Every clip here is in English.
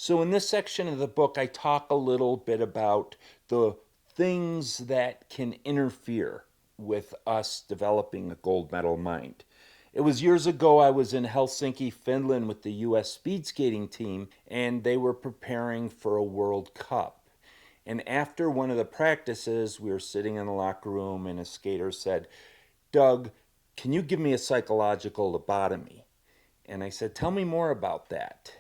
So, in this section of the book, I talk a little bit about the things that can interfere with us developing a gold medal mind. It was years ago, I was in Helsinki, Finland with the US speed skating team, and they were preparing for a World Cup. And after one of the practices, we were sitting in the locker room, and a skater said, "Doug, can you give me a psychological lobotomy?" And I said, "Tell me more about that."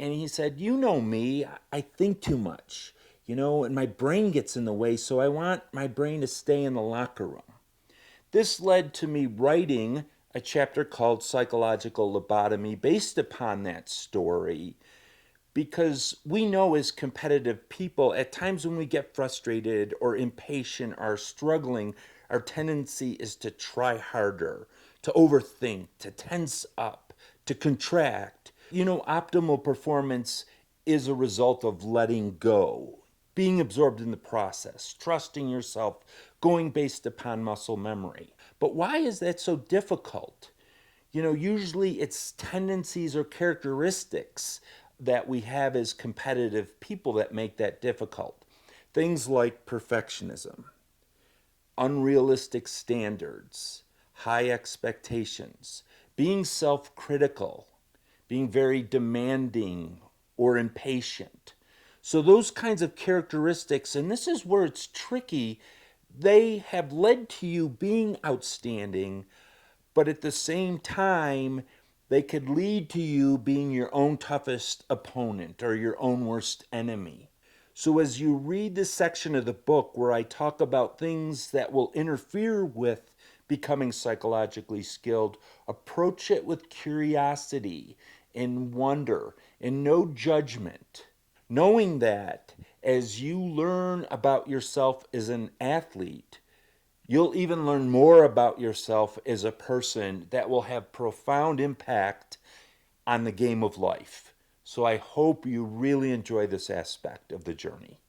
And he said, "You know me, I think too much, and my brain gets in the way, so I want my brain to stay in the locker room." This led to me writing a chapter called Psychological Lobotomy based upon that story, because we know as competitive people, at times when we get frustrated or impatient or struggling, our tendency is to try harder, to overthink, to tense up, to contract. Optimal performance is a result of letting go, being absorbed in the process, trusting yourself, going based upon muscle memory. But why is that so difficult? Usually it's tendencies or characteristics that we have as competitive people that make that difficult. Things like perfectionism, unrealistic standards, high expectations, being self critical, being very demanding or impatient. So, those kinds of characteristics, and this is where it's tricky, they have led to you being outstanding, but at the same time, they could lead to you being your own toughest opponent or your own worst enemy. So, as you read this section of the book where I talk about things that will interfere with becoming psychologically skilled, approach it with curiosity and wonder and no judgment, knowing that as you learn about yourself as an athlete, you'll even learn more about yourself as a person that will have profound impact on the game of life. So I hope you really enjoy this aspect of the journey.